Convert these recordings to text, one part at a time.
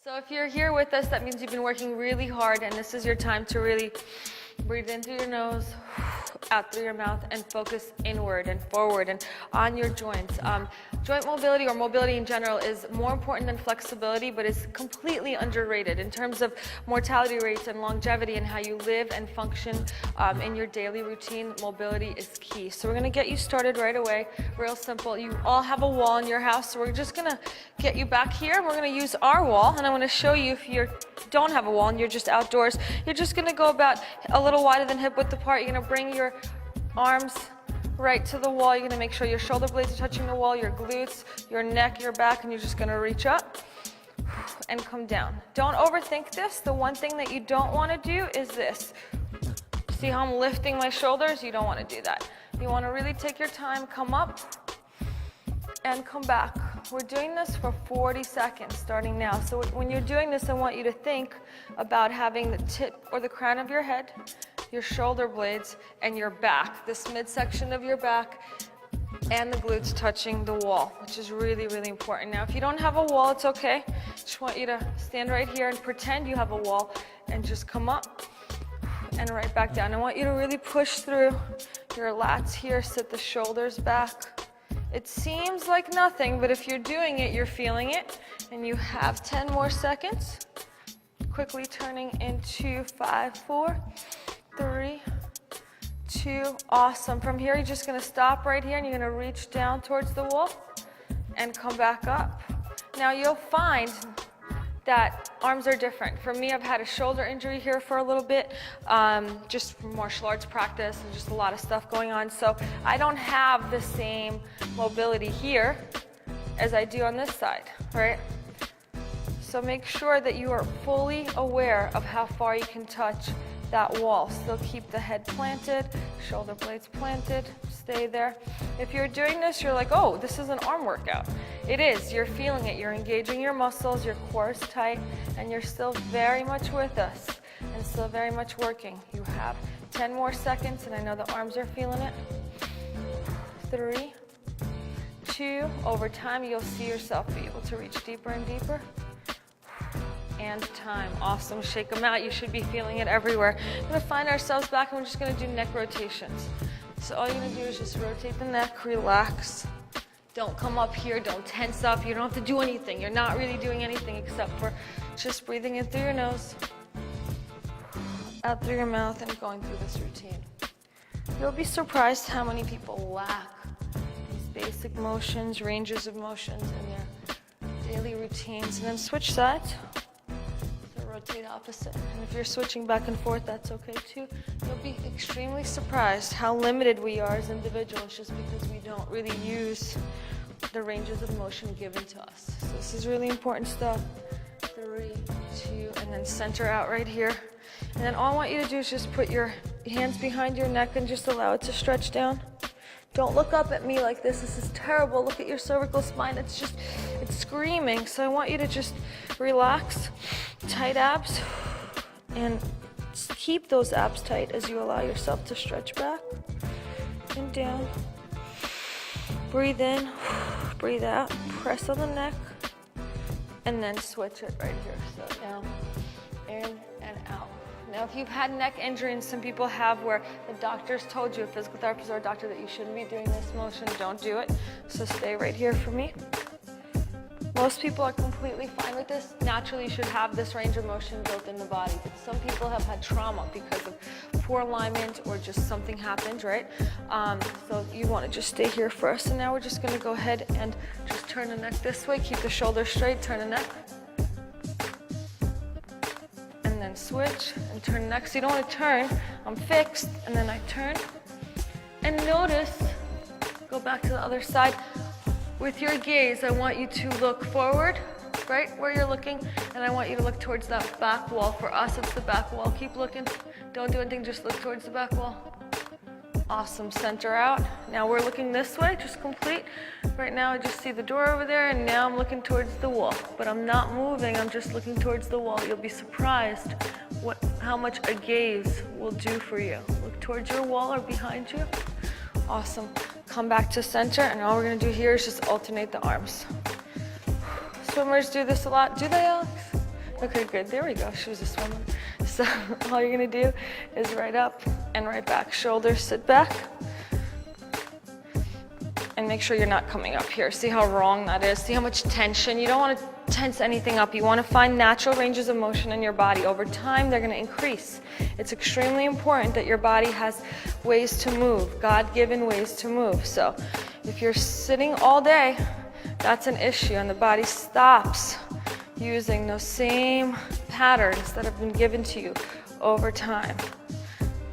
So if you're here with us, that means you've been working really hard, and this is your time to really breathe in through your nose, out through your mouth, and focus inward and forward and on your joints. Joint mobility, or mobility in general, is more important than flexibility, but is completely underrated in terms of mortality rates and longevity and how you live and function in your daily routine. Mobility is key. So we're going to get you started right away. Real simple. You all have a wall in your house, so we're just going to get you back here. We're going to use our wall, and I'm going to show you if you don't have a wall and you're just outdoors. You're just going to go about a little wider than hip width apart. You're going to bring your arms right to the wall. You're going to make sure your shoulder blades are touching the wall, your glutes, your neck, your back, and you're just going to reach up and come down. Don't overthink this. The one thing that you don't want to do is this. See how I'm lifting my shoulders? You don't want to do that. You want to really take your time, come up and come back. We're doing this for 40 seconds starting now. So when you're doing this, I want you to think about having the tip or the crown of your head, your shoulder blades, and your back, this midsection of your back, and the glutes touching the wall, which is really, really important. Now, if you don't have a wall, it's okay. Just want you to stand right here and pretend you have a wall, and just come up and right back down. I want you to really push through your lats here, sit the shoulders back. It seems like nothing, but if you're doing it, you're feeling it, and you have 10 more seconds. Quickly turning into 5, 4, 3, 2, awesome. From here, you're just going to stop right here, and you're going to reach down towards the wall and come back up. Now, you'll find that arms are different. For me, I've had a shoulder injury here for a little bit, just from martial arts practice and just a lot of stuff going on. So I don't have the same mobility here as I do on this side, right? So make sure that you are fully aware of how far you can touch that wall. Still keep the head planted, shoulder blades planted, stay there. If you're doing this, you're like, oh, this is an arm workout. It is, you're feeling it, you're engaging your muscles, your core is tight, and you're still very much with us and still very much working. You have 10 more seconds, and I know the arms are feeling it. 3, 2, over time you'll see yourself be able to reach deeper and deeper. And time. Awesome. Shake them out. You should be feeling it everywhere. We're going to find ourselves back, and we're just going to do neck rotations. So all you're going to do is just rotate the neck, relax. Don't come up here. Don't tense up. You don't have to do anything. You're not really doing anything except for just breathing in through your nose, out through your mouth, and going through this routine. You'll be surprised how many people lack these basic motions, ranges of motions in their daily routines. And then switch sides. Rotate opposite. And if you're switching back and forth, that's okay too. You'll be extremely surprised how limited we are as individuals just because we don't really use the ranges of motion given to us. So this is really important stuff. 3, 2, and then center out right here. And then all I want you to do is just put your hands behind your neck and just allow it to stretch down. Don't look up at me like this. This is terrible. Look at your cervical spine. It's screaming. So I want you to just relax, tight abs, and keep those abs tight as you allow yourself to stretch back and down. Breathe in, breathe out, press on the neck, and then switch it right here. So down, in, and out. Now, if you've had neck injury, and some people have, where the doctors told you, a physical therapist or a doctor, that you shouldn't be doing this motion, don't do it. So stay right here for me. Most people are completely fine with this. Naturally, you should have this range of motion built in the body. But some people have had trauma because of poor alignment or just something happened, right? So you want to just stay here first. And now we're just going to go ahead and just turn the neck this way. Keep the shoulders straight, turn the neck. And then switch and turn the neck. So you don't want to turn. I'm fixed, and then I turn. And notice, go back to the other side. With your gaze, I want you to look forward, right where you're looking, and I want you to look towards that back wall. For us, it's the back wall. Keep looking. Don't do anything, just look towards the back wall. Awesome. Center out. Now we're looking this way, just complete. Right now, I just see the door over there, and now I'm looking towards the wall. But I'm not moving, I'm just looking towards the wall. You'll be surprised how much a gaze will do for you. Look towards your wall or behind you. Awesome. Come back to center, and all we're going to do here is just alternate the arms. Swimmers do this a lot. Do they, Alex? Okay, good. There we go. She was a swimmer. So all you're gonna do is right up and right back. Shoulders sit back. And make sure you're not coming up here. See how wrong that is? See how much tension? You don't want to tense anything up. You want to find natural ranges of motion in your body. Over time, they're going to increase. It's extremely important that your body has ways to move, God-given ways to move. So if you're sitting all day, that's an issue, and the body stops using those same patterns that have been given to you over time.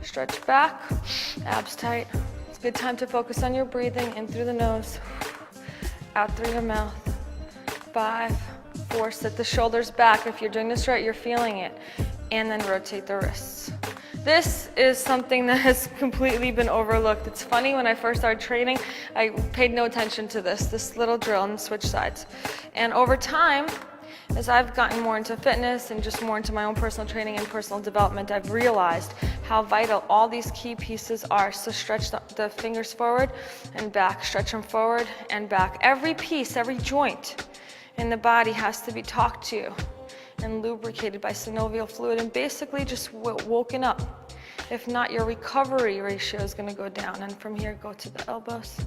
Stretch back, abs tight. Good time to focus on your breathing in through the nose, out through your mouth. 5, 4, sit the shoulders back. If you're doing this right, you're feeling it. And then rotate the wrists. This is something that has completely been overlooked. It's funny, when I first started training, I paid no attention to this little drill and switch sides. And over time, as I've gotten more into fitness and just more into my own personal training and personal development, I've realized how vital all these key pieces are. So stretch the fingers forward and back, stretch them forward and back. Every piece, every joint in the body has to be talked to and lubricated by synovial fluid and basically just woken up. If not, your recovery ratio is going to go down. And from here, go to the elbows.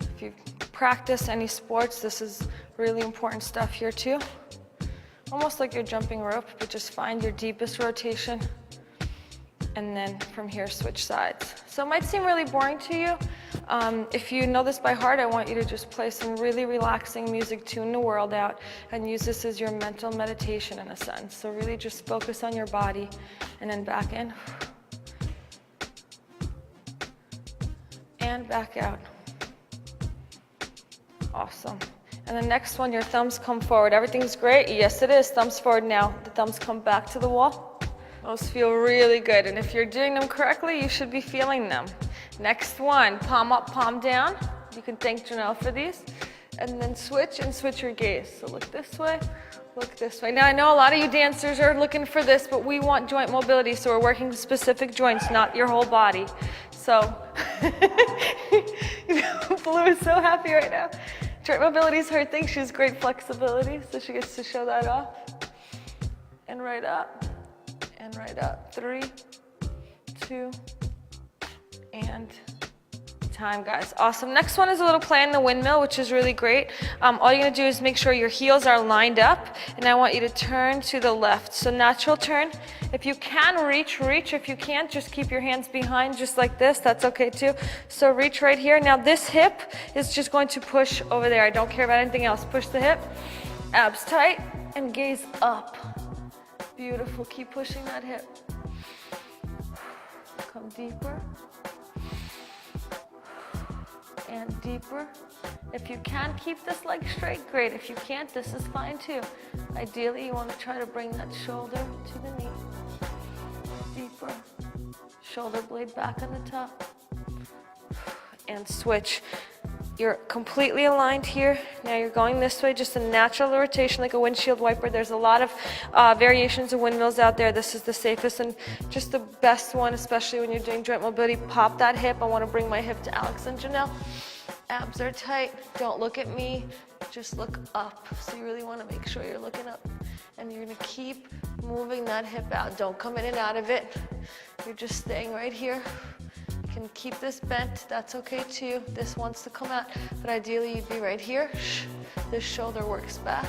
If you practice any sports, this is really important stuff here too. Almost like you're jumping rope, but just find your deepest rotation. And then from here, switch sides. So it might seem really boring to you. If you know this by heart, I want you to just play some really relaxing music, tune the world out, and use this as your mental meditation in a sense. So really just focus on your body, and then back in. And back out. Awesome. And the next one, your thumbs come forward. Everything's great? Yes, it is. Thumbs forward now. The thumbs come back to the wall. Those feel really good. And if you're doing them correctly, you should be feeling them. Next one, palm up, palm down. You can thank Janelle for these. And then switch and switch your gaze. So look this way, look this way. Now I know a lot of you dancers are looking for this, but we want joint mobility, so we're working specific joints, not your whole body. So, Blue is so happy right now. Joint mobility is her thing. She has great flexibility, so she gets to show that off. And right up, and right up. 3, 2, and time, guys. Awesome. Next one is a little play in the windmill, which is really great. All you're gonna do is make sure your heels are lined up, and I want you to turn to the left. So natural turn. If you can reach. If you can't, just keep your hands behind just like this. That's okay too. So reach right here. Now this hip is just going to push over there. I don't care about anything else. Push the hip, abs tight, and gaze up. Beautiful. Keep pushing that hip. Come deeper. And deeper. If you can keep this leg straight, great. If you can't, this is fine too. Ideally, you want to try to bring that shoulder to the knee. Deeper. Shoulder blade back on the top. And switch. You're completely aligned here. Now you're going this way, just a natural rotation like a windshield wiper. There's a lot of variations of windmills out there. This is the safest and just the best one, especially when you're doing joint mobility. Pop that hip. I want to bring my hip to Alex and Janelle. Abs are tight. Don't look at me. Just look up. So you really want to make sure you're looking up. And you're going to keep moving that hip out. Don't come in and out of it. You're just staying right here. You can keep this bent. That's okay too. This wants to come out. But ideally, you'd be right here. This shoulder works back.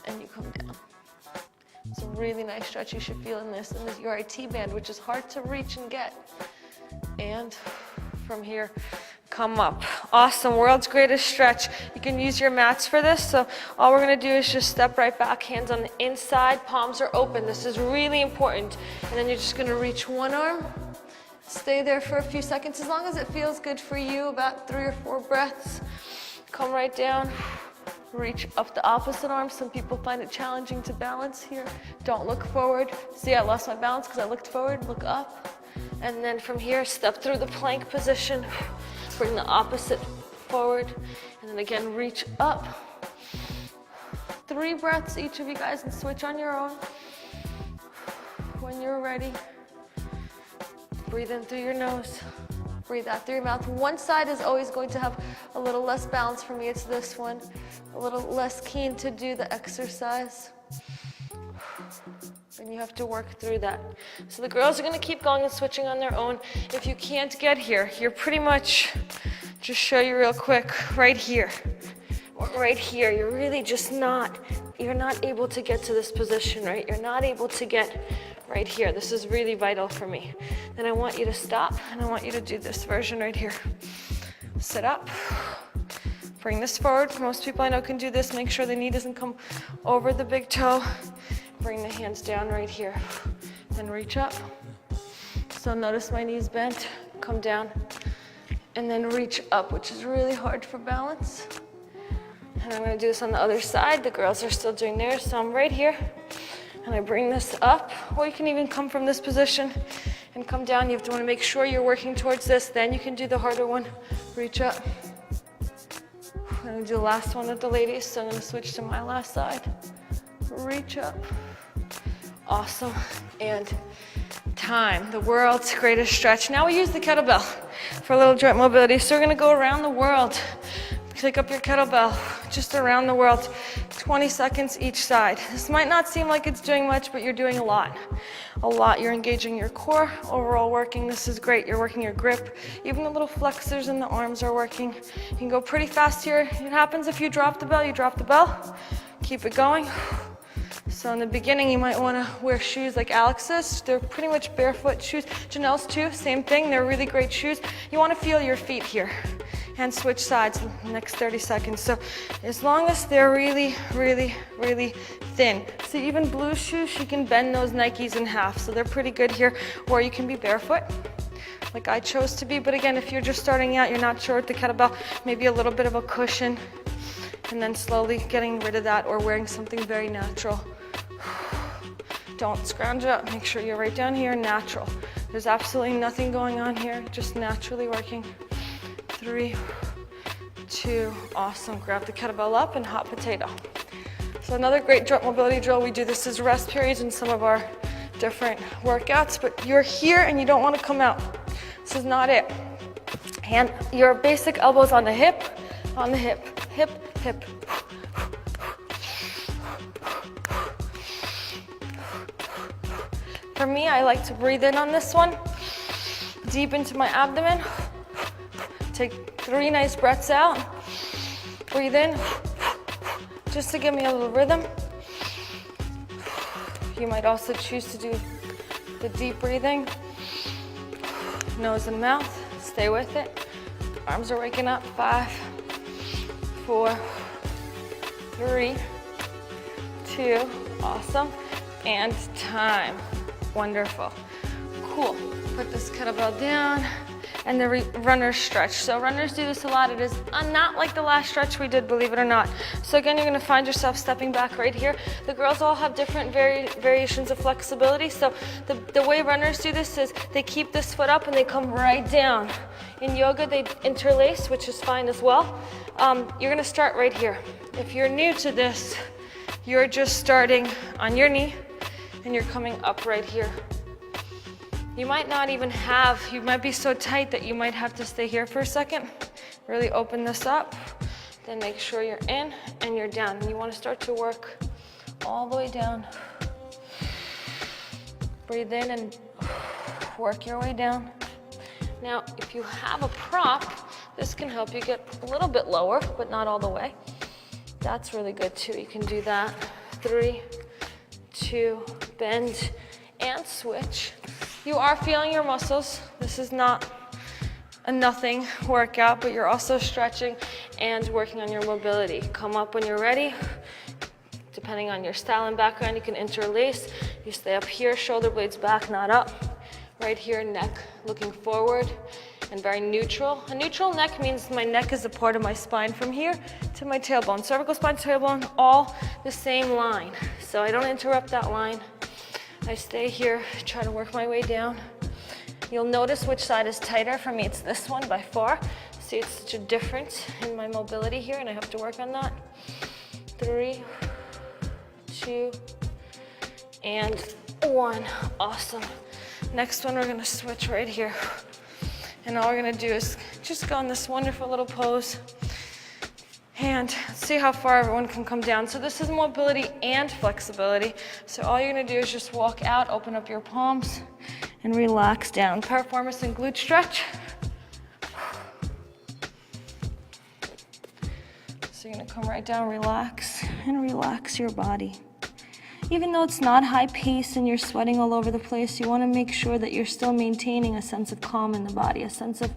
And you come down. It's a really nice stretch. You should feel in this. And this your IT band, which is hard to reach and get. And from here, come up. Awesome. World's greatest stretch. You can use your mats for this. So all we're going to do is just step right back, hands on the inside, palms are open. This is really important. And then you're just going to reach one arm. Stay there for a few seconds, as long as it feels good for you, about 3 or 4 breaths. Come right down. Reach up the opposite arm. Some people find it challenging to balance here. Don't look forward. See, I lost my balance because I looked forward. Look up. And then from here, step through the plank position. Bring the opposite forward. And then again, reach up. 3 breaths, each of you guys, and switch on your own. When you're ready, breathe in through your nose. Breathe out through your mouth. One side is always going to have a little less balance. For me, it's this one. A little less keen to do the exercise. And you have to work through that. So the girls are gonna keep going and switching on their own. If you can't get here, you're pretty much, just show you real quick, right here. Or right here, you're really just not, you're not able to get to this position, right? You're not able to get right here. This is really vital for me. Then I want you to stop, and I want you to do this version right here. Sit up, bring this forward. Most people I know can do this. Make sure the knee doesn't come over the big toe. Bring the hands down right here. Then reach up. So notice my knees bent, come down, and then reach up, which is really hard for balance. And I'm gonna do this on the other side. The girls are still doing theirs, so I'm right here. And I bring this up, or you can even come from this position and come down. You have to want to make sure you're working towards this. Then you can do the harder one. Reach up. I'm gonna do the last one with the ladies, so I'm gonna switch to my last side. Reach up. Awesome. And time, the world's greatest stretch. Now we use the kettlebell for a little joint mobility. So we're gonna go around the world. Pick up your kettlebell, just around the world, 20 seconds each side. This might not seem like it's doing much, but you're doing a lot. A lot. You're engaging your core, overall working. This is great. You're working your grip. Even the little flexors in the arms are working. You can go pretty fast here. It happens if you drop the bell, you drop the bell. Keep it going. So in the beginning, you might want to wear shoes like Alex's. They're pretty much barefoot shoes. Janelle's too, same thing. They're really great shoes. You want to feel your feet here. And switch sides in the next 30 seconds. So as long as they're really, really, really thin. So even blue shoes, you can bend those Nikes in half. So they're pretty good here. Or you can be barefoot, like I chose to be. But again, if you're just starting out, you're not sure with the kettlebell, maybe a little bit of a cushion. And then slowly getting rid of that or wearing something very natural. Don't scrounge up. Make sure you're right down here, natural. There's absolutely nothing going on here, just naturally working. 3, 2, awesome. Grab the kettlebell up and hot potato. So another great joint mobility drill. We do this as rest periods in some of our different workouts, but you're here and you don't want to come out. This is not it. Hand, your basic elbows on the hip, hip, hip. For me, I like to breathe in on this one, deep into my abdomen. Take 3 nice breaths out. Breathe in, just to give me a little rhythm. You might also choose to do the deep breathing. Nose and mouth, stay with it. Arms are waking up. 5, 4, 3, 2, awesome. And time. Wonderful. Cool. Put this kettlebell down. And the runner's stretch. So runners do this a lot. It is not like the last stretch we did, believe it or not. So again, you're gonna find yourself stepping back right here. The girls all have different variations of flexibility. So the way runners do this is they keep this foot up and they come right down. In yoga, they interlace, which is fine as well. You're gonna start right here. If you're new to this, you're just starting on your knee and you're coming up right here. You might not even have, you might be so tight that you might have to stay here for a second. Really open this up. Then make sure you're in and you're down. And you want to start to work all the way down. Breathe in and work your way down. Now, if you have a prop, this can help you get a little bit lower, but not all the way. That's really good too. You can do that. 3, 2, bend and switch. You are feeling your muscles. This is not a nothing workout, but you're also stretching and working on your mobility. Come up when you're ready. Depending on your style and background, you can interlace. You stay up here, shoulder blades back, not up. Right here, neck looking forward and very neutral. A neutral neck means my neck is a part of my spine from here to my tailbone. Cervical spine, tailbone, all the same line. So I don't interrupt that line. I stay here, try to work my way down. You'll notice which side is tighter. For me, it's this one by far. See, it's such a difference in my mobility here, and I have to work on that. 3, 2, and 1. Awesome. Next one, we're gonna switch right here. And all we're gonna do is just go in this wonderful little pose. And see how far everyone can come down. So this is mobility and flexibility. So all you're gonna do is just walk out, open up your palms, and relax down. Piriformis and glute stretch. So you're gonna come right down, relax, and relax your body. Even though it's not high pace and you're sweating all over the place, you wanna make sure that you're still maintaining a sense of calm in the body, a sense of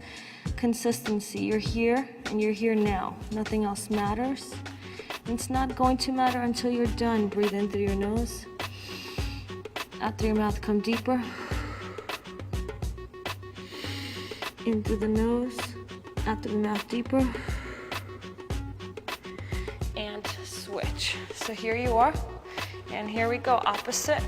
consistency. You're here and you're here now. Nothing else matters. And it's not going to matter until you're done. Breathe in through your nose. Out through your mouth, come deeper. In through the nose, out through the mouth deeper. And switch. So here you are. And here we go, opposite.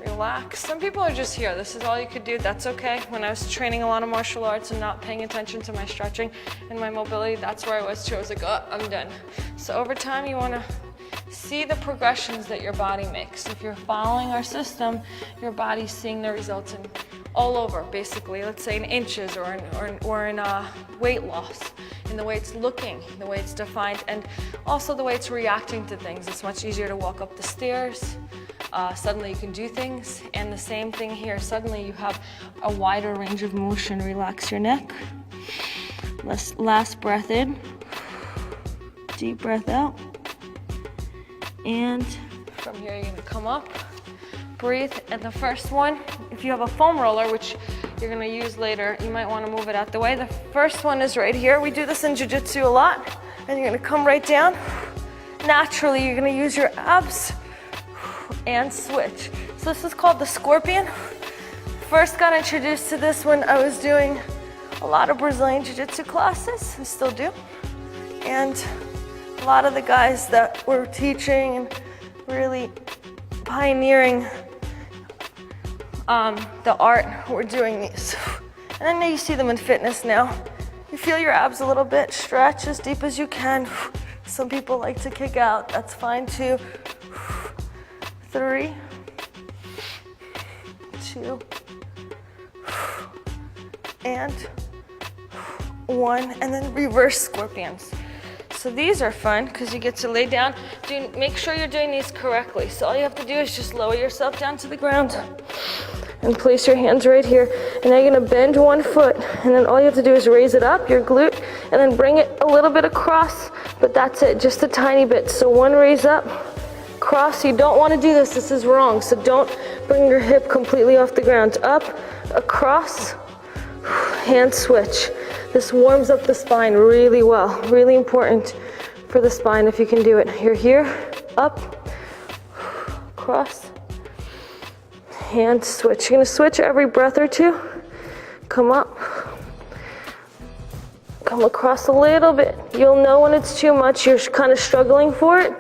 Relax. Some people are just here. This is all you could do. That's okay. When I was training a lot of martial arts and not paying attention to my stretching and my mobility, that's where I was too. I was like, oh, I'm done. So over time, you want to see the progressions that your body makes. If you're following our system, your body's seeing the results in all over, basically. Let's say in inches or in weight loss, in the way it's looking, the way it's defined, and also the way it's reacting to things. It's much easier to walk up the stairs. Suddenly you can do things, and the same thing here. Suddenly you have a wider range of motion. Relax your neck. Last breath in. Deep breath out. And from here you're gonna come up, breathe, and the first one, if you have a foam roller, which you're gonna use later, you might wanna move it out the way. The first one is right here. We do this in jiu-jitsu a lot, and you're gonna come right down. Naturally, you're gonna use your abs and switch. So this is called the scorpion. First got introduced to this when I was doing a lot of Brazilian jiu-jitsu classes, I still do. And a lot of the guys that were teaching and really pioneering the art were doing these. And I know you see them in fitness now. You feel your abs a little bit, stretch as deep as you can. Some people like to kick out, that's fine too. 3, 2, and 1, and then reverse scorpions. So these are fun because you get to lay down. Make sure you're doing these correctly. So all you have to do is just lower yourself down to the ground and place your hands right here. And now you're gonna bend one foot, and then all you have to do is raise it up, your glute, and then bring it a little bit across, but that's it, just a tiny bit. So one raise up, cross. You don't wanna do this is wrong. So don't bring your hip completely off the ground. Up, across, hand switch. This warms up the spine really well. Really important for the spine if you can do it. You're here, up, cross, hand switch. You're gonna switch every breath or two. Come up, come across a little bit. You'll know when it's too much, you're kind of struggling for it.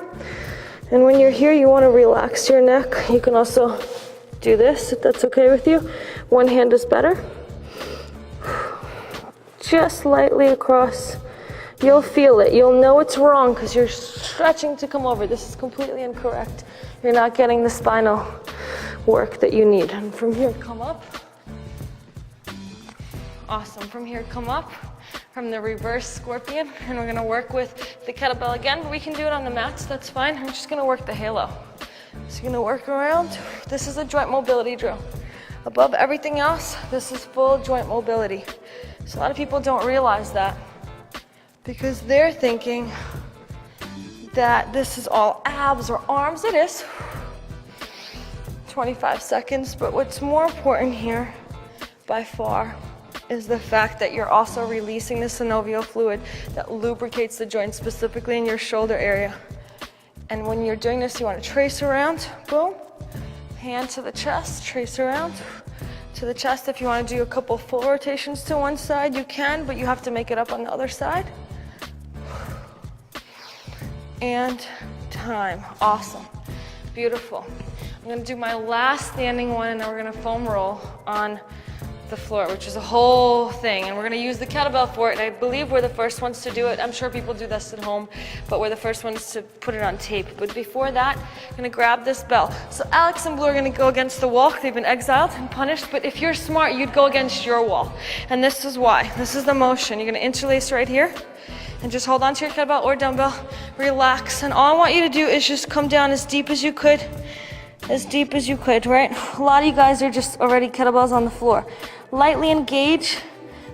And when you're here, you wanna relax your neck. You can also do this if that's okay with you. One hand is better. Just lightly across. You'll feel it. You'll know it's wrong because you're stretching to come over. This is completely incorrect. You're not getting the spinal work that you need. And from here, come up. Awesome. From here, come up from the reverse scorpion. And we're going to work with the kettlebell again, but we can do it on the mats. That's fine. I'm just going to work the halo. So you're going to work around. This is a joint mobility drill. Above everything else, this is full joint mobility. So a lot of people don't realize that because they're thinking that this is all abs or arms. It is. 25 seconds, but what's more important here by far is the fact that you're also releasing the synovial fluid that lubricates the joint, specifically in your shoulder area. And when you're doing this, you want to trace around, boom, hand to the chest, trace around to the chest. If you want to do a couple full rotations to one side, you can, but you have to make it up on the other side. And time. Awesome. Beautiful. I'm going to do my last standing one, and then we're going to foam roll on the floor, which is a whole thing. And we're going to use the kettlebell for it. And I believe we're the first ones to do it. I'm sure people do this at home, but we're the first ones to put it on tape. But before that, I'm going to grab this bell. So Alex and Blue are going to go against the wall. They've been exiled and punished. But if you're smart, you'd go against your wall. And this is why. This is the motion. You're going to interlace right here. And just hold on to your kettlebell or dumbbell. Relax. And all I want you to do is just come down as deep as you could. As deep as you could, right? A lot of you guys are just already kettlebells on the floor. Lightly engage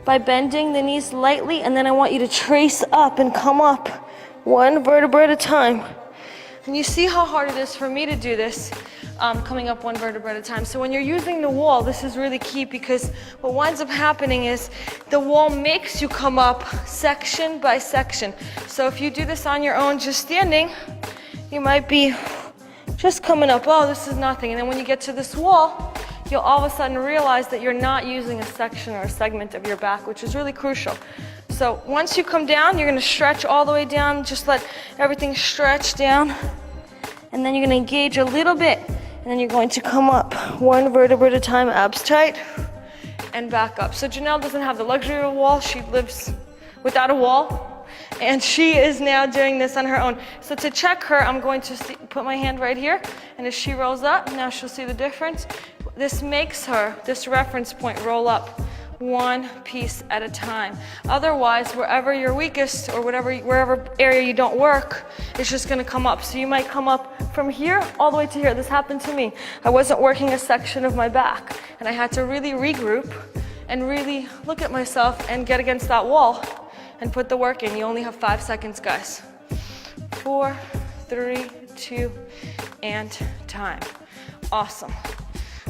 by bending the knees lightly, and then I want you to trace up and come up one vertebra at a time. And you see how hard it is for me to do this, coming up one vertebra at a time. So when you're using the wall, this is really key, because what winds up happening is the wall makes you come up section by section. So if you do this on your own, just standing, you might be just coming up, oh, this is nothing. And then when you get to this wall, you'll all of a sudden realize that you're not using a section or a segment of your back, which is really crucial. So once you come down, you're gonna stretch all the way down, just let everything stretch down. And then you're gonna engage a little bit, and then you're going to come up one vertebra at a time, abs tight, and back up. So Janelle doesn't have the luxury of a wall. She lives without a wall, and she is now doing this on her own. So to check her, I'm going to put my hand right here, and as she rolls up, now she'll see the difference. This makes her, this reference point, roll up one piece at a time. Otherwise, wherever you're weakest or wherever area you don't work, it's just gonna come up. So you might come up from here all the way to here. This happened to me. I wasn't working a section of my back, and I had to really regroup and really look at myself and get against that wall and put the work in. You only have 5 seconds, guys. 4, 3, 2, and time. Awesome.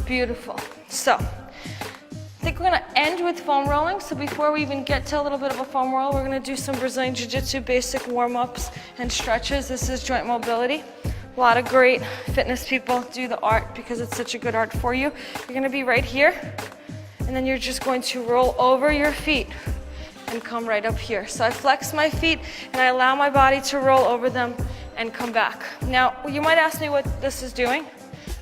Beautiful. So, I think we're gonna end with foam rolling. So before we even get to a little bit of a foam roll, we're gonna do some Brazilian Jiu-Jitsu basic warm-ups and stretches. This is joint mobility. A lot of great fitness people do the art because it's such a good art for you. You're gonna be right here, and then you're just going to roll over your feet and come right up here. So I flex my feet and I allow my body to roll over them and come back. Now, you might ask me what this is doing,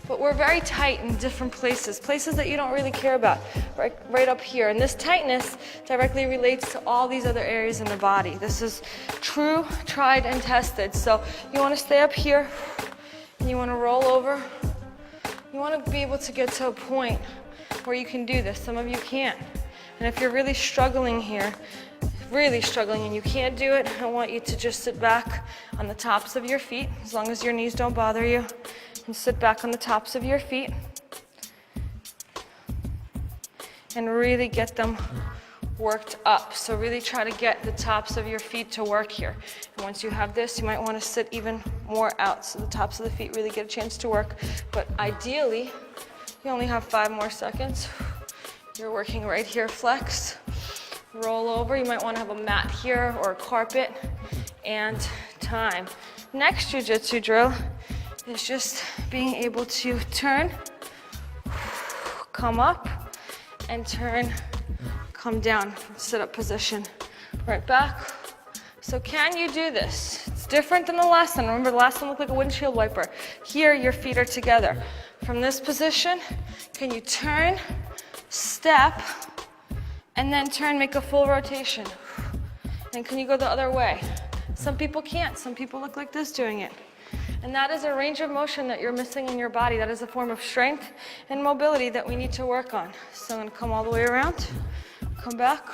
but we're very tight in different places that you don't really care about, right up here. And this tightness directly relates to all these other areas in the body. This is true, tried, and tested. So you wanna stay up here, and you wanna roll over. You wanna be able to get to a point where you can do this. Some of you can't. And if you're really struggling here, really struggling and you can't do it, I want you to just sit back on the tops of your feet, as long as your knees don't bother you. And sit back on the tops of your feet and really get them worked up. So really try to get the tops of your feet to work here. And once you have this, you might want to sit even more out so the tops of the feet really get a chance to work. But ideally, you only have 5 more seconds. You're working right here, flex, roll over. You might want to have a mat here or a carpet, and time. Next jiu-jitsu drill is just being able to turn, come up, and turn, come down, sit-up position, right back. So can you do this? It's different than the last one. Remember, the last one looked like a windshield wiper. Here, your feet are together. From this position, can you turn, step, and then turn, make a full rotation? And can you go the other way? Some people can't. Some people look like this doing it. And that is a range of motion that you're missing in your body. That is a form of strength and mobility that we need to work on. So I'm gonna come all the way around, come back,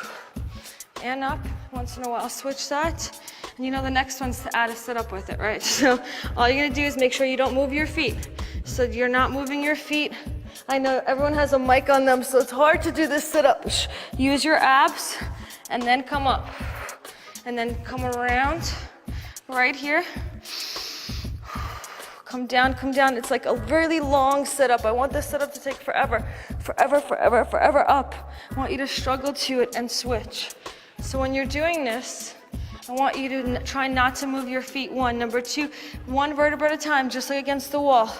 and up. Once in a while, switch sides. And you know the next one's to add a sit-up with it, right? So all you're gonna do is make sure you don't move your feet. So you're not moving your feet. I know everyone has a mic on them, so it's hard to do this sit-up. Use your abs, and then come up. And then come around, right here. Come down, come down. It's like a really long sit-up. I want this sit-up to take forever, forever, forever, forever up. I want you to struggle to it and switch. So when you're doing this, I want you to try not to move your feet. 1. Number 2, 1 vertebra at a time, just like against the wall.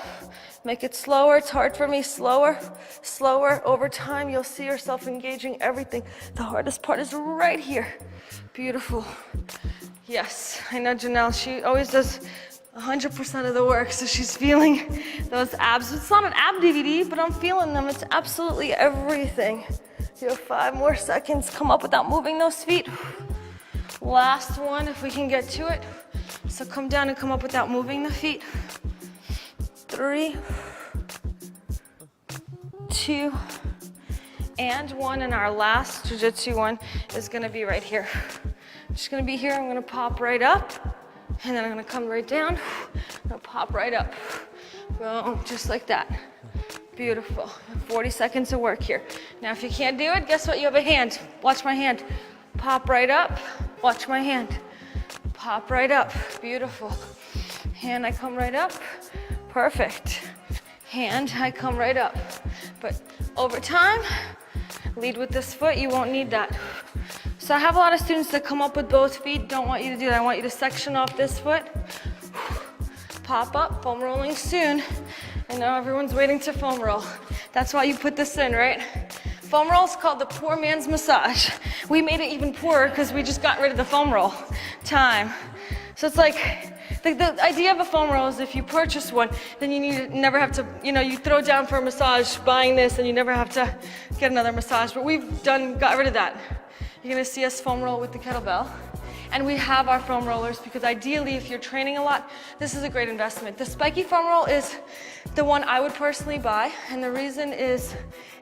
Make it slower. It's hard for me. Slower, slower. Over time, you'll see yourself engaging everything. The hardest part is right here. Beautiful. Yes, I know Janelle, she always does 100% of the work, so she's feeling those abs. It's not an ab DVD, but I'm feeling them. It's absolutely everything. You have 5 more seconds. Come up without moving those feet. Last one, if we can get to it. So come down and come up without moving the feet. 3, 2, and 1. And our last jiu-jitsu one is gonna be right here. Just gonna be here, I'm gonna pop right up, and then I'm gonna come right down, I'm gonna pop right up. Boom, just like that. Beautiful. 40 seconds of work here. Now if you can't do it, guess what? You have a hand. Watch my hand. Pop right up, watch my hand. Pop right up, beautiful. Hand, I come right up, perfect. Hand, I come right up. But over time, lead with this foot, you won't need that. So I have a lot of students that come up with both feet. Don't want you to do that. I want you to section off this foot. Pop up, foam rolling soon. I know everyone's waiting to foam roll. That's why you put this in, right? Foam roll is called the poor man's massage. We made it even poorer because we just got rid of the foam roll time. So it's like, the idea of a foam roll is if you purchase one, then you never have to, you throw down for a massage buying this and you never have to get another massage. But we've got rid of that. You're gonna see us foam roll with the kettlebell. And we have our foam rollers because ideally if you're training a lot, this is a great investment. The spiky foam roll is the one I would personally buy. And the reason is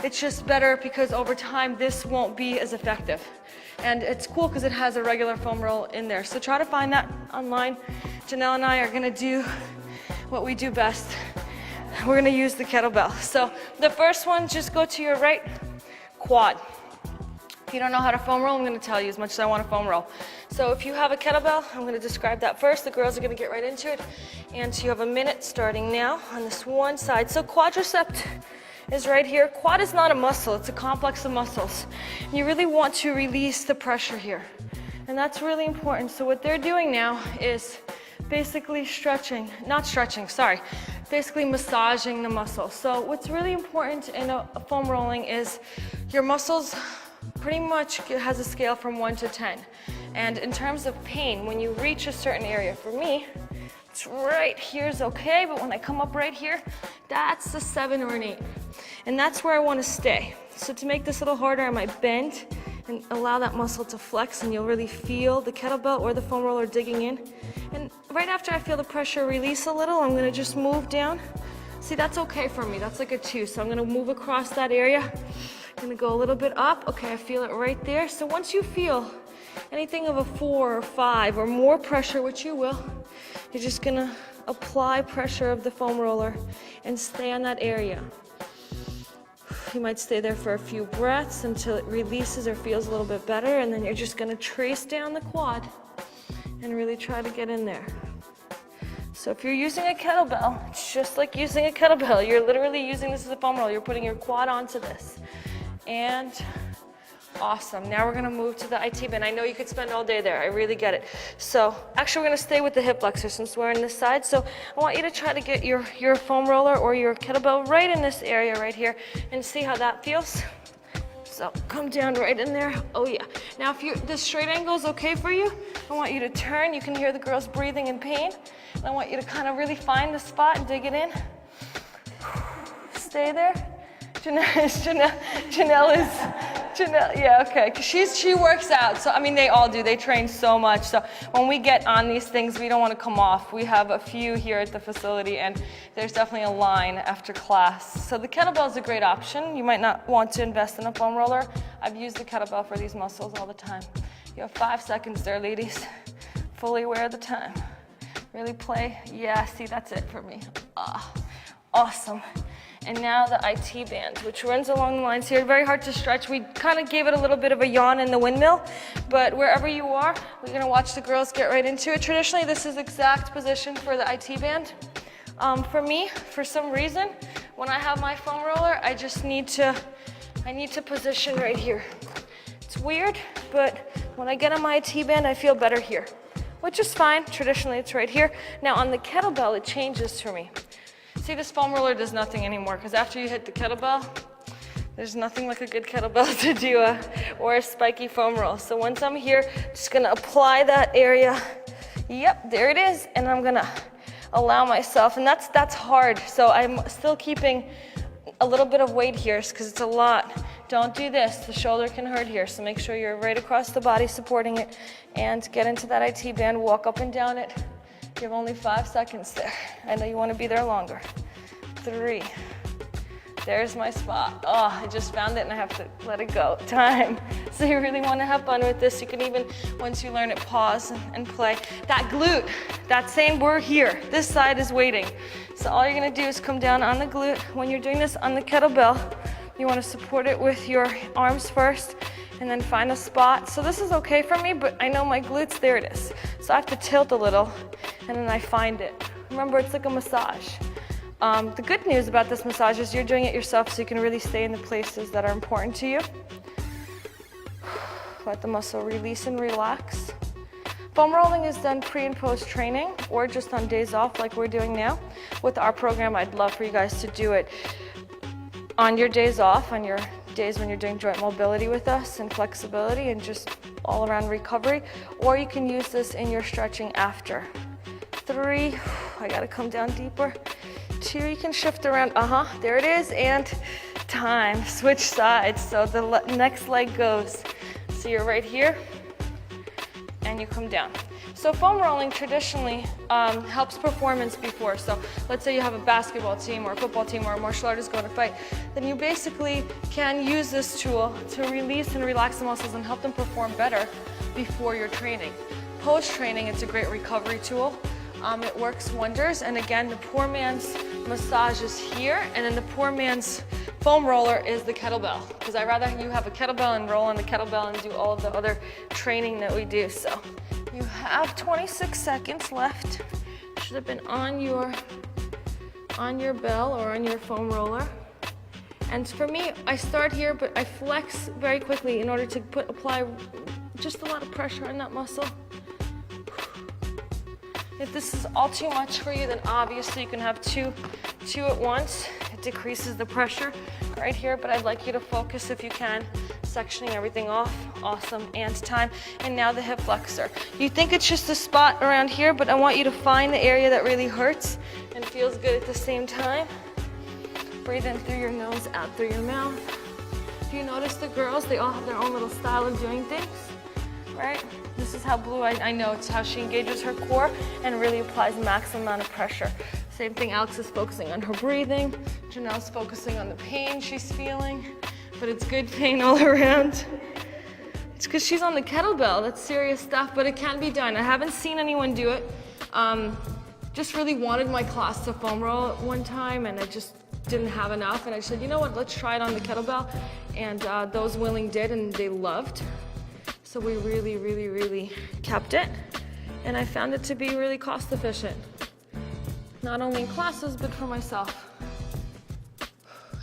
it's just better because over time this won't be as effective. And it's cool because it has a regular foam roll in there. So try to find that online. Janelle and I are gonna do what we do best. We're gonna use the kettlebell. So the first one, just go to your right quad. If you don't know how to foam roll, I'm gonna tell you as much as I want to foam roll. So if you have a kettlebell, I'm gonna describe that first. The girls are gonna get right into it. And you have a minute starting now on this one side. So quadricep is right here. Quad is not a muscle, it's a complex of muscles. You really want to release the pressure here. And that's really important. So what they're doing now is basically basically massaging the muscle. So what's really important in a foam rolling is your muscles pretty much has a scale from 1 to 10. And in terms of pain, when you reach a certain area, for me, it's right here's okay, but when I come up right here, that's a 7 or an 8. And that's where I want to stay. So to make this a little harder, I might bend and allow that muscle to flex, and you'll really feel the kettlebell or the foam roller digging in. And right after I feel the pressure release a little, I'm going to just move down. See, that's okay for me. That's like a 2. So I'm going to move across that area. I'm going to go a little bit up. Okay, I feel it right there. So once you feel anything of a 4 or 5 or more pressure, which you will, you're just going to apply pressure of the foam roller and stay on that area. You might stay there for a few breaths until it releases or feels a little bit better, and then you're just going to trace down the quad and really try to get in there. So if you're using a kettlebell, it's just like using a kettlebell. You're literally using this as a foam roll. You're putting your quad onto this. And awesome. Now we're going to move to the IT band. I know you could spend all day there. I really get it. So actually we're going to stay with the hip flexor since we're on this side. So I want you to try to get your foam roller or your kettlebell right in this area right here and see how that feels. So come down right in there. Oh yeah. Now if the straight angle is okay for you, I want you to turn. You can hear the girls breathing in pain. And I want you to kind of really find the spot and dig it in. Stay there. Janelle, yeah, okay. 'Cause she works out, so I mean they all do. They train so much. So when we get on these things, we don't want to come off. We have a few here at the facility, and there's definitely a line after class. So the kettlebell is a great option. You might not want to invest in a foam roller. I've used the kettlebell for these muscles all the time. You have 5 seconds there, ladies. Fully aware of the time. Really play. Yeah, see, that's it for me. Awesome. And now the IT band, which runs along the lines here. Very hard to stretch. We kind of gave it a little bit of a yawn in the windmill, but wherever you are, we're gonna watch the girls get right into it. Traditionally, this is exact position for the IT band. For me, for some reason, when I have my foam roller, I need to position right here. It's weird, but when I get on my IT band, I feel better here, which is fine. Traditionally, it's right here. Now on the kettlebell, it changes for me. See, this foam roller does nothing anymore because after you hit the kettlebell, there's nothing like a good kettlebell to do or a spiky foam roll. So once I'm here, just gonna apply that area. Yep, there it is. And I'm gonna allow myself, and that's hard. So I'm still keeping a little bit of weight here because it's a lot. Don't do this, the shoulder can hurt here. So make sure you're right across the body supporting it and get into that IT band, walk up and down it. You have only 5 seconds there. I know you want to be there longer. 3, There's my spot. Oh, I just found it and I have to let it go. Time. So you really want to have fun with this. You can even, once you learn it, pause and play. That glute, that same, we're here. This side is waiting. So all you're going to do is come down on the glute. When you're doing this on the kettlebell, you want to support it with your arms first and then find a spot. So this is okay for me, but I know my glutes, there it is. So I have to tilt a little and then I find it. Remember, it's like a massage. The good news about this massage is you're doing it yourself, so you can really stay in the places that are important to you. Let the muscle release and relax. Foam rolling is done pre and post training or just on days off like we're doing now. With our program, I'd love for you guys to do it on your days off, on your days when you're doing joint mobility with us and flexibility and just all around recovery, or you can use this in your stretching after. 3, I gotta come down deeper. 2, you can shift around, there it is, and time, switch sides, so the next leg goes. So you're right here, and you come down. So foam rolling traditionally helps performance before. So let's say you have a basketball team or a football team or a martial artist going to fight, then you basically can use this tool to release and relax the muscles and help them perform better before your training. Post-training, it's a great recovery tool. It works wonders, and again, the poor man's massage is here, and then the poor man's foam roller is the kettlebell, because I'd rather you have a kettlebell and roll on the kettlebell and do all of the other training that we do. So you have 26 seconds left. Should have been on your bell or on your foam roller. And for me, I start here, but I flex very quickly in order to apply just a lot of pressure on that muscle. If this is all too much for you, then obviously you can have two at once. It decreases the pressure right here, but I'd like you to focus if you can, sectioning everything off. Awesome, and time. And now the hip flexor. You think it's just a spot around here, but I want you to find the area that really hurts and feels good at the same time. Breathe in through your nose, out through your mouth. If you notice the girls, they all have their own little style of doing things, right? This is how Blue, I know it's how she engages her core and really applies maximum amount of pressure. Same thing, Alex is focusing on her breathing. Janelle's focusing on the pain she's feeling, but it's good pain all around. It's because she's on the kettlebell, that's serious stuff, but it can be done. I haven't seen anyone do it. Just really wanted my class to foam roll at one time, and I just didn't have enough, and I said, you know what, let's try it on the kettlebell, and those willing did, and they loved. So we really, really, really kept it, and I found it to be really cost efficient. Not only in classes, but for myself.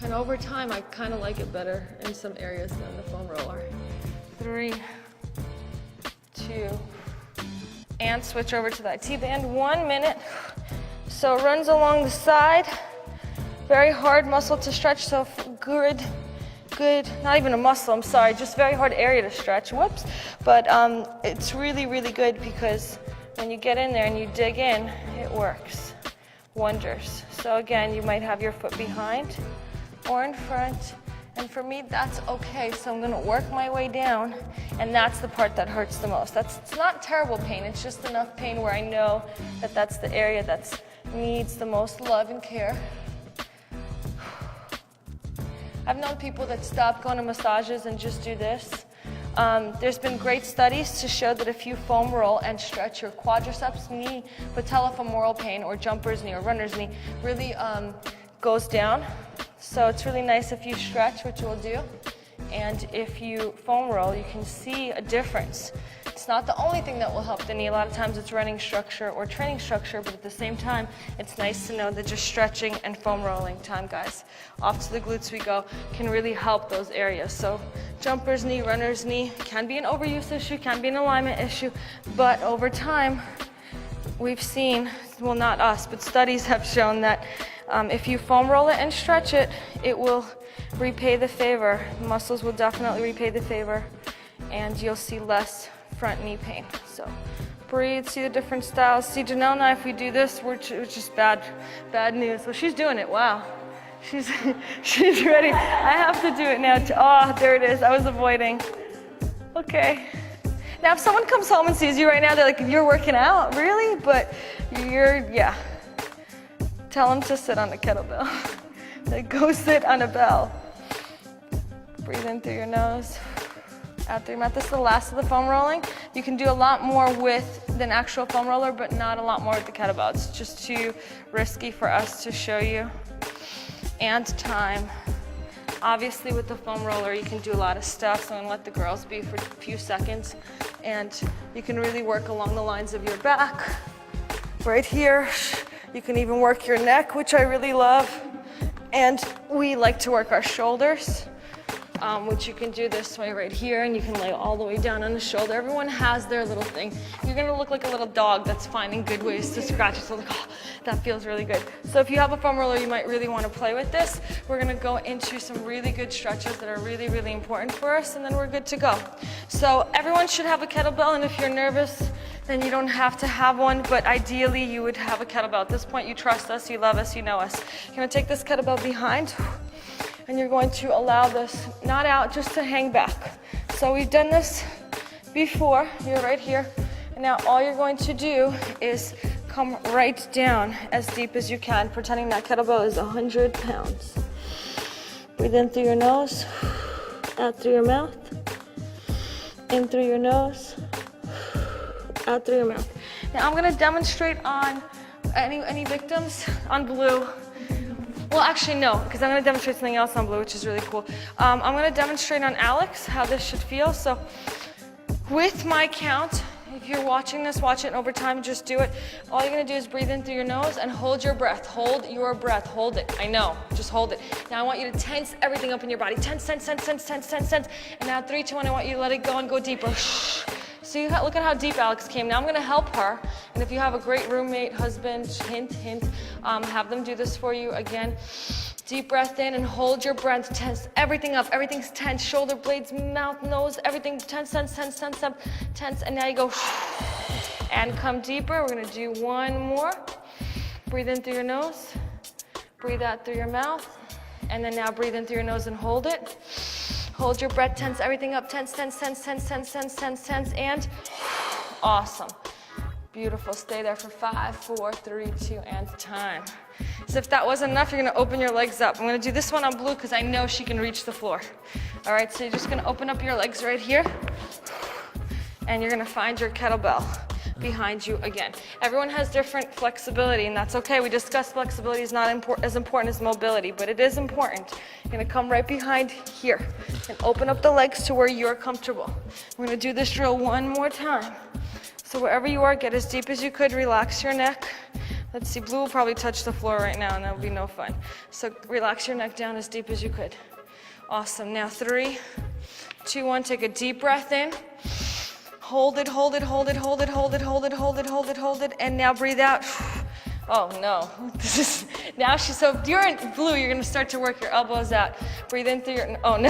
And over time, I kind of like it better in some areas than the foam roller. 3, 2, and switch over to that T-band, 1 minute. So it runs along the side, very hard muscle to stretch, so good, not even a muscle, I'm sorry, just very hard area to stretch, whoops. But it's really, really good because when you get in there and you dig in, it works wonders. So again, you might have your foot behind or in front, and for me, that's okay. So I'm gonna work my way down, and that's the part that hurts the most. It's not terrible pain, it's just enough pain where I know that that's the area that needs the most love and care. I've known people that stop going to massages and just do this. There's been great studies to show that if you foam roll and stretch your quadriceps, knee, patellofemoral pain, or jumper's knee or runner's knee really goes down. So it's really nice if you stretch, which we'll do, and if you foam roll, you can see a difference. It's not the only thing that will help the knee. A lot of times it's running structure or training structure, but at the same time, it's nice to know that just stretching and foam rolling, time guys, off to the glutes we go, can really help those areas. So jumper's knee, runner's knee, can be an overuse issue, can be an alignment issue, but over time, we've seen, well not us, but studies have shown that if you foam roll it and stretch it, it will repay the favor. Muscles will definitely repay the favor, and you'll see less front knee pain. So breathe, see the different styles. See Janelle and I, if we do this, it's just bad news. Well, she's doing it, wow. She's ready. I have to do it now. Oh, there it is, I was avoiding. Okay. Now if someone comes home and sees you right now, they're like, you're working out, really? But yeah. Tell them to sit on the kettlebell. Then go sit on a bell. Breathe in through your nose, out through your mouth. This is the last of the foam rolling. You can do a lot more with than actual foam roller, but not a lot more with the kettlebell. It's just too risky for us to show you. And time. Obviously with the foam roller, you can do a lot of stuff, so I'm gonna let the girls be for a few seconds. And you can really work along the lines of your back, right here. You can even work your neck, which I really love. And we like to work our shoulders, which you can do this way right here, and you can lay all the way down on the shoulder. Everyone has their little thing. You're gonna look like a little dog that's finding good ways to scratch it. So like, oh, that feels really good. So if you have a foam roller, you might really wanna play with this. We're gonna go into some really good stretches that are really, really important for us, and then we're good to go. So everyone should have a kettlebell, and if you're nervous, then you don't have to have one, but ideally you would have a kettlebell. At this point, you trust us, you love us, you know us. You're gonna take this kettlebell behind, and you're going to allow this, not out, just to hang back. So we've done this before, you're right here, and now all you're going to do is come right down as deep as you can, pretending that kettlebell is 100 pounds. Breathe in through your nose, out through your mouth, in through your nose, out through your mouth. Now I'm gonna demonstrate on any victims on blue. Well, actually no, because I'm gonna demonstrate something else on blue, which is really cool. I'm gonna demonstrate on Alex how this should feel. So with my count, if you're watching this, watch it over time, just do it. All you're gonna do is breathe in through your nose and hold your breath. Hold your breath, hold it. I know, just hold it. Now I want you to tense everything up in your body. Tense, tense, tense, tense, tense, tense, tense. And now 3, 2, 1, I want you to let it go and go deeper. See, look at how deep Alex came. Now I'm gonna help her. And if you have a great roommate, husband, hint, hint, have them do this for you again. Deep breath in and hold your breath. Tense everything up. Everything's tense. Shoulder blades, mouth, nose, everything tense, tense, tense, tense, tense, tense. And now you go and come deeper. We're gonna do one more. Breathe in through your nose. Breathe out through your mouth. And then now breathe in through your nose and hold it. Hold your breath, tense everything up, tense, tense, tense, tense, tense, tense, tense, tense, and awesome. Beautiful, stay there for 5, 4, 3, 2, and time. So if that wasn't enough, you're gonna open your legs up. I'm gonna do this one on blue because I know she can reach the floor. All right, so you're just gonna open up your legs right here, and you're gonna find your kettlebell behind you again. Everyone has different flexibility, and that's okay. We discussed flexibility is not as important as mobility, but it is important. You're gonna come right behind here and open up the legs to where you're comfortable. We're gonna do this drill one more time. So wherever you are, get as deep as you could, relax your neck. Let's see, blue will probably touch the floor right now, and that'll be no fun. So relax your neck down as deep as you could. Awesome, now 3, 2, 1, take a deep breath in. Hold it, hold it, hold it, hold it, hold it, hold it, hold it, hold it, hold it, and now breathe out. Oh no, now so if you're in blue, you're gonna start to work your elbows out. Breathe in through your, oh no.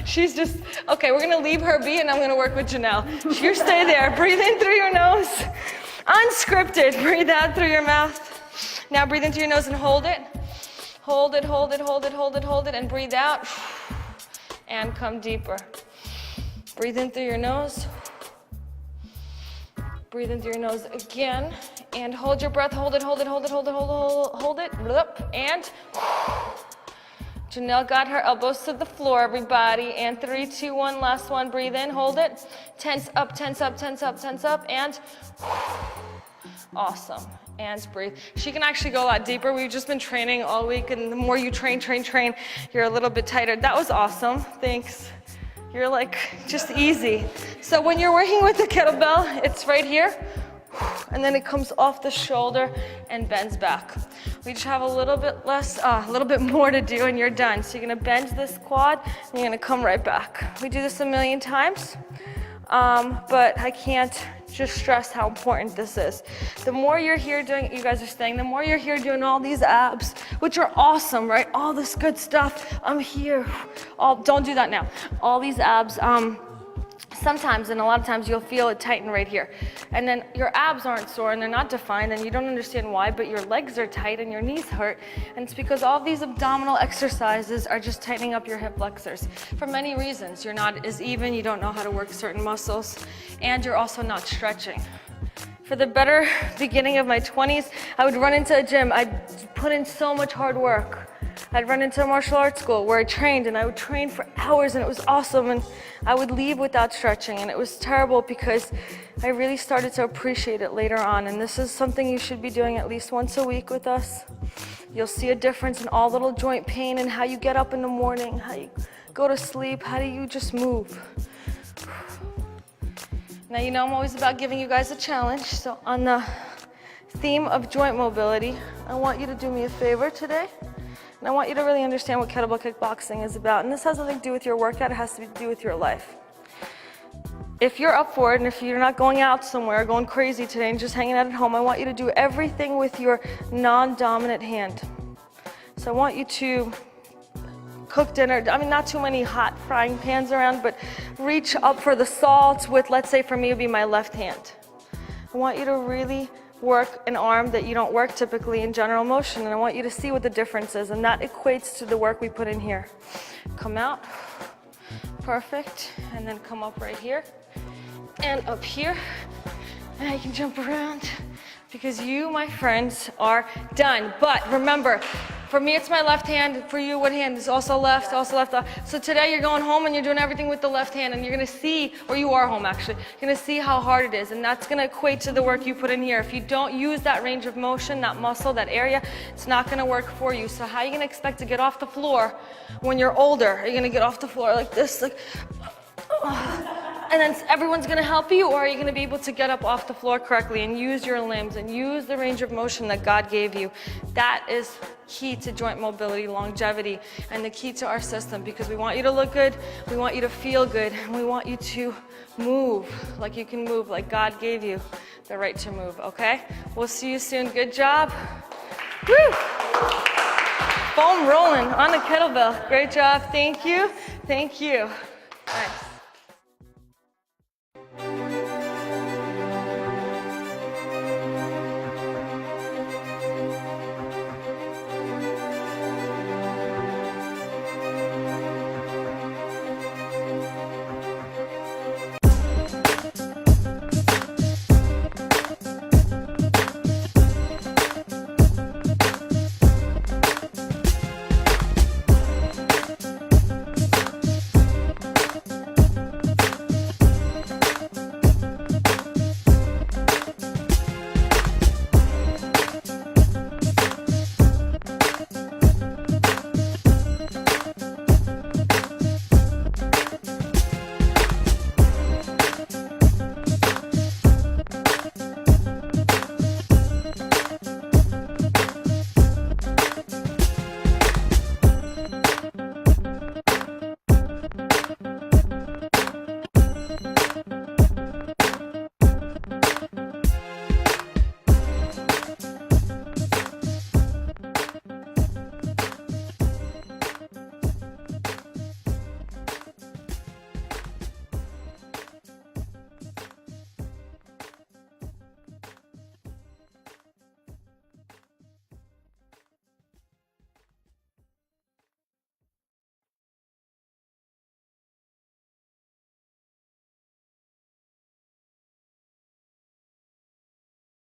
She's just, okay, we're gonna leave her be and I'm gonna work with Janelle. You stay there, breathe in through your nose. Unscripted, breathe out through your mouth. Now breathe in through your nose and hold it. Hold it, hold it, hold it, hold it, hold it, and breathe out. And come deeper. Breathe in through your nose. Breathe in through your nose again, and hold your breath, hold it, hold it, hold it, hold it, hold it, and Janelle got her elbows to the floor, everybody, and 3, 2, 1, last one, breathe in, hold it, tense up, tense up, tense up, tense up, and awesome, and breathe. She can actually go a lot deeper. We've just been training all week, and the more you train, you're a little bit tighter. That was awesome, thanks. You're like, just easy. So when you're working with the kettlebell, it's right here, and then it comes off the shoulder and bends back. We just have a little bit less, a little bit more to do and you're done. So you're gonna bend this quad and you're gonna come right back. We do this a million times, but I can't just stress how important this is. The more you're here doing, you guys are staying, the more you're here doing all these abs, which are awesome, right? All this good stuff, I'm here. Don't do that now. All these abs, sometimes, and a lot of times, you'll feel it tighten right here. And then your abs aren't sore and they're not defined and you don't understand why, but your legs are tight and your knees hurt. And it's because all these abdominal exercises are just tightening up your hip flexors for many reasons. You're not as even, you don't know how to work certain muscles, and you're also not stretching. For the better beginning of my 20s, I would run into a gym. I'd put in so much hard work. I'd run into a martial arts school where I trained, and I would train for hours, and it was awesome, and I would leave without stretching, and it was terrible because I really started to appreciate it later on, and this is something you should be doing at least once a week with us. You'll see a difference in all little joint pain and how you get up in the morning, how you go to sleep, how do you just move. Now, you know I'm always about giving you guys a challenge, so on the theme of joint mobility, I want you to do me a favor today, and I want you to really understand what kettlebell kickboxing is about, and this has nothing to do with your workout, it has to do with your life. If you're up for it, and if you're not going out somewhere, going crazy today and just hanging out at home, I want you to do everything with your non-dominant hand. So I want you to cook dinner, not too many hot frying pans around, but reach up for the salt with, let's say for me, it would be my left hand. I want you to really work an arm that you don't work typically in general motion, and I want you to see what the difference is, and that equates to the work we put in here. Come out, perfect, and then come up right here, and up here, and I can jump around, because you, my friends, are done. But remember, for me, it's my left hand. For you, what hand is also left, also left. So today you're going home and you're doing everything with the left hand, and you're gonna see, or you are home actually, you're gonna see how hard it is, and that's gonna equate to the work you put in here. If you don't use that range of motion, that muscle, that area, it's not gonna work for you. So how are you gonna expect to get off the floor when you're older? Are you gonna get off the floor like this, like, and then everyone's gonna help you, or are you gonna be able to get up off the floor correctly and use your limbs and use the range of motion that God gave you? That is key to joint mobility, longevity, and the key to our system, because we want you to look good, we want you to feel good, and we want you to move like you can move, like God gave you the right to move, okay? We'll see you soon. Good job. Woo! Foam rolling on the kettlebell. Great job. Thank you. Thank you.